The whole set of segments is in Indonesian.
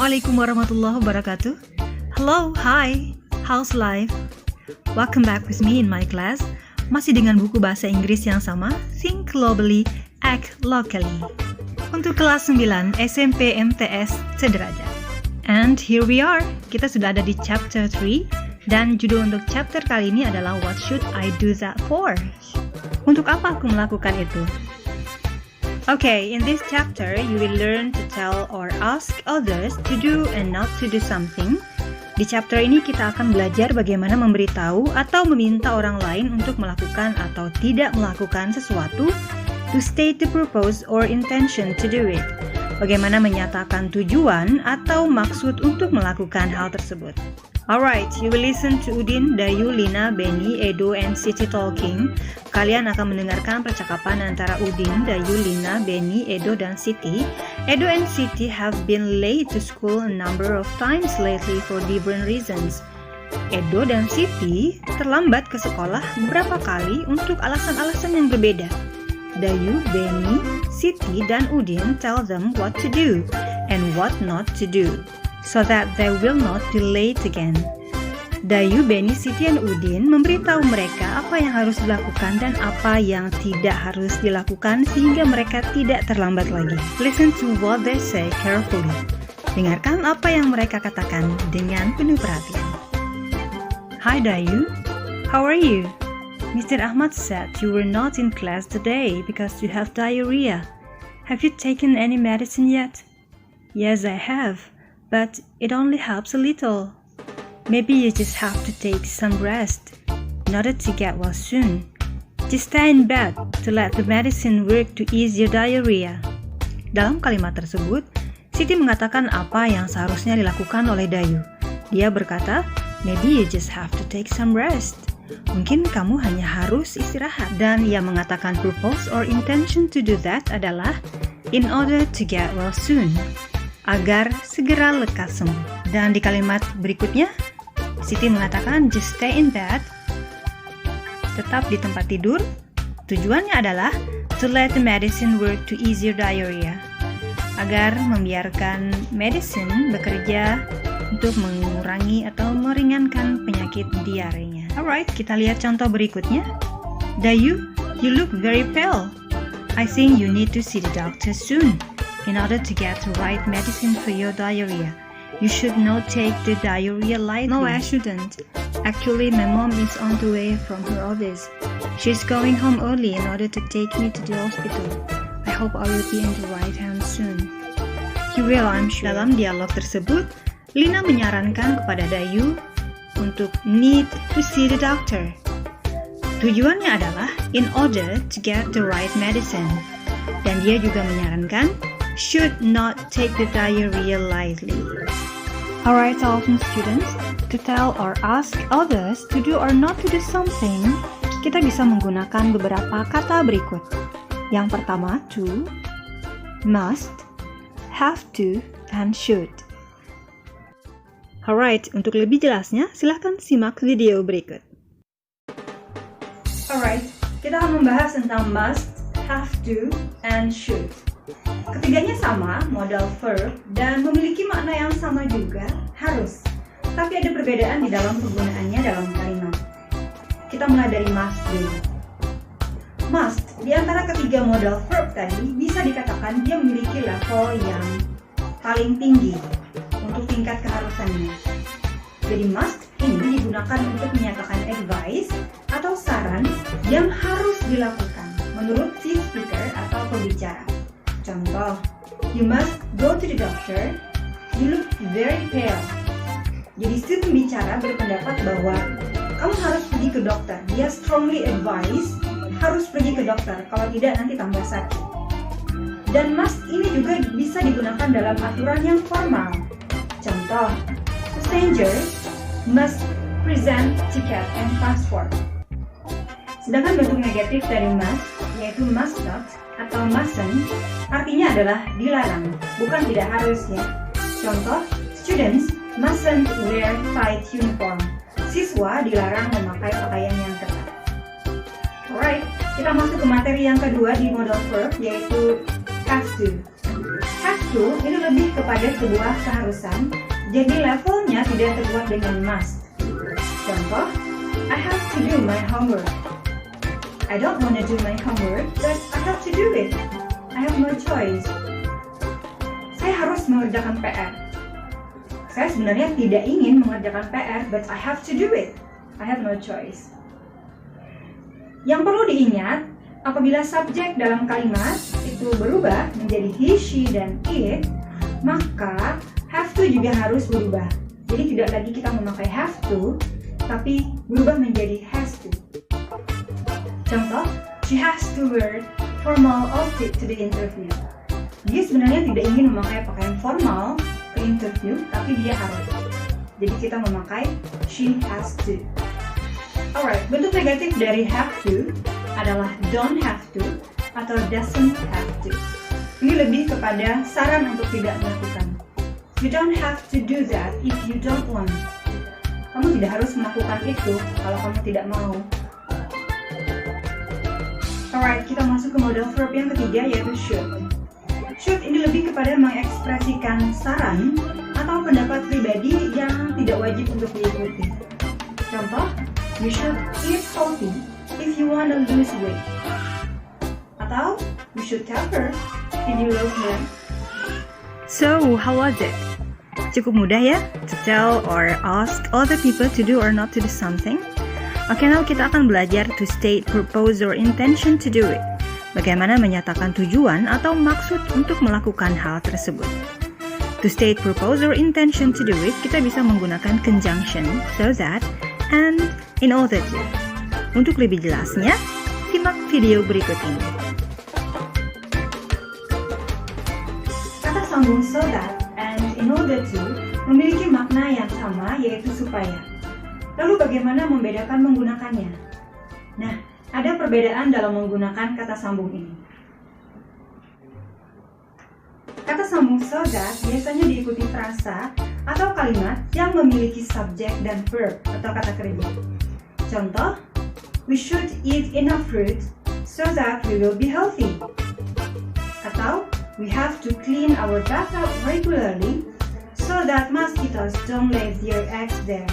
Assalamualaikum warahmatullahi wabarakatuh. Hello, hi, how's life? Welcome back with me in my class. Masih dengan buku bahasa Inggris yang sama, Think Globally, Act Locally. Untuk kelas 9 SMP MTS Sederajat. And here we are, kita sudah ada di chapter 3. Dan judul untuk chapter kali ini adalah What should I do that for? Untuk apa aku melakukan itu? Okay, in this chapter, you will learn to tell or ask others to do and not to do something. Di chapter ini kita akan belajar bagaimana memberitahu atau meminta orang lain untuk melakukan atau tidak melakukan sesuatu, to state the purpose or intention to do it. Bagaimana menyatakan tujuan atau maksud untuk melakukan hal tersebut. Alright, you will listen to Udin, Dayu, Lina, Benny, Edo, and Siti talking. Kalian akan mendengarkan percakapan antara Udin, Dayu, Lina, Benny, Edo, dan Siti. Edo and Siti have been late to school a number of times lately for different reasons. Edo dan Siti terlambat ke sekolah beberapa kali untuk alasan-alasan yang berbeda. Dayu, Benny, Siti, dan Udin tell them what to do and what not to do, so that they will not be late again. Dayu, Benny, Siti, dan Udin memberitahu mereka apa yang harus dilakukan dan apa yang tidak harus dilakukan sehingga mereka tidak terlambat lagi. Listen to what they say carefully. Dengarkan apa yang mereka katakan dengan penuh perhatian. Hi Dayu, how are you? Mr. Ahmad said you were not in class today because you have diarrhea. Have you taken any medicine yet? Yes, I have. But it only helps a little. Maybe you just have to take some rest in order to get well soon. Just stay in bed to let the medicine work to ease your diarrhea. Dalam kalimat tersebut, Siti mengatakan apa yang seharusnya dilakukan oleh Dayu. Dia berkata, maybe you just have to take some rest. Mungkin kamu hanya harus istirahat. Dan ia mengatakan purpose or intention to do that adalah in order to get well soon, agar segera lekas sembuh. Dan di kalimat berikutnya, Siti mengatakan just stay in bed, tetap di tempat tidur. Tujuannya adalah to let the medicine work to ease your diarrhea, agar membiarkan medicine bekerja untuk mengurangi atau meringankan penyakit diarenya. Alright, kita lihat contoh berikutnya. Dayu, you look very pale. I think you need to see the doctor soon in order to get the right medicine for your diarrhea. You should not take the diarrhea lightly. No, I shouldn't. Actually, my mom is on the way from her office. She's going home early in order to take me to the hospital. I hope I will be in the right hands soon. You will, I'm sure. Dalam dialog tersebut, Lina menyarankan kepada Dayu untuk need to see the doctor. Tujuannya adalah in order to get the right medicine. Dan dia juga menyarankan should not take the diarrhea lightly. Alright, often students, to tell or ask others to do or not to do something, kita bisa menggunakan beberapa kata berikut. Yang pertama, to, must, have to, and should. Alright, untuk lebih jelasnya, silahkan simak video berikut. Alright, kita akan membahas tentang must, have to, and should. Ketiganya sama, modal verb, dan memiliki makna yang sama juga, harus. Tapi ada perbedaan di dalam penggunaannya dalam kalimat. Kita mulai dari must dulu. Must, di antara ketiga modal verb tadi, bisa dikatakan dia memiliki level yang paling tinggi untuk tingkat keharusannya. Jadi must ini digunakan untuk menyatakan advice atau saran yang harus dilakukan menurut si speaker atau pembicara. Contoh, you must go to the doctor. You look very pale. Jadi si pembicara berpendapat bahwa kamu harus pergi ke dokter. Dia strongly advise harus pergi ke dokter. Kalau tidak nanti tambah sakit. Dan must ini juga bisa digunakan dalam aturan yang formal. Contoh, a stranger must present ticket and passport. Sedangkan bentuk negatif dari must, yaitu must not atau mustn't, artinya adalah dilarang, bukan tidak harus ya. Contoh, students mustn't wear tight uniform. Siswa dilarang memakai pakaian yang ketat. Alright, kita masuk ke materi yang kedua di modal verb, yaitu have to. Have to ini lebih kepada sebuah keharusan, jadi levelnya tidak terbuat dengan must. Contoh, I have to do my homework. I don't want to do my homework, but I have to do it. I have no choice. Saya harus mengerjakan PR. Saya sebenarnya tidak ingin mengerjakan PR, but I have to do it. I have no choice. Yang perlu diingat, apabila subjek dalam kalimat itu berubah menjadi he, she, dan it, maka have to juga harus berubah. Jadi tidak lagi kita memakai have to, tapi berubah menjadi has to. Contoh, she has to wear formal outfit to the interview. Dia sebenarnya tidak ingin memakai pakaian formal ke interview, tapi dia harus. Jadi kita memakai she has to. Alright, bentuk negatif dari have to adalah don't have to atau doesn't have to. Ini lebih kepada saran untuk tidak melakukan. You don't have to do that if you don't want. Kamu tidak harus melakukan itu kalau kamu tidak mau. Alright, kita masuk ke model verb yang ketiga, yaitu should. Should ini lebih kepada mengekspresikan saran atau pendapat pribadi yang tidak wajib untuk diikuti. Contoh, you should eat healthy if you want to lose weight. Atau, you should tell her if you love her. So, how was it? Cukup mudah ya? To tell or ask other people to do or not to do something? Oke, now kita akan belajar to state, propose, or intention to do it. Bagaimana menyatakan tujuan atau maksud untuk melakukan hal tersebut. To state, propose, or intention to do it, kita bisa menggunakan conjunction, so that, and, in order to. Untuk lebih jelasnya, simak video berikut ini. Kata sambung so that and in order to memiliki makna yang sama, yaitu supaya. Lalu bagaimana membedakan menggunakannya? Nah, ada perbedaan dalam menggunakan kata sambung ini. Kata sambung so that biasanya diikuti frasa atau kalimat yang memiliki subjek dan verb atau kata kerja. Contoh, we should eat enough fruit so that we will be healthy. Atau, we have to clean our bathtub regularly so that mosquitoes don't lay their eggs there.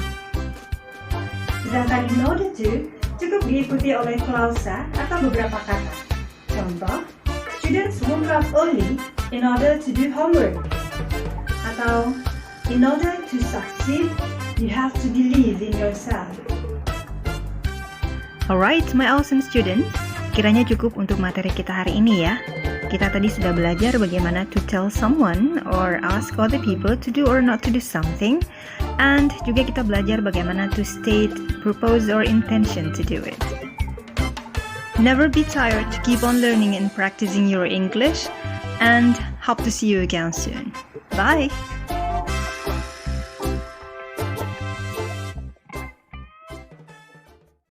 Sedangkan in order to cukup diikuti oleh klausa atau beberapa kata. Contoh, students woke up early in order to do homework. Atau, in order to succeed, you have to believe in yourself. Alright, my awesome students, kiranya cukup untuk materi kita hari ini ya. Kita tadi sudah belajar bagaimana to tell someone or ask other people to do or not to do something. And juga kita belajar bagaimana to state, propose, or intention to do it. Never be tired to keep on learning and practicing your English. And hope to see you again soon. Bye!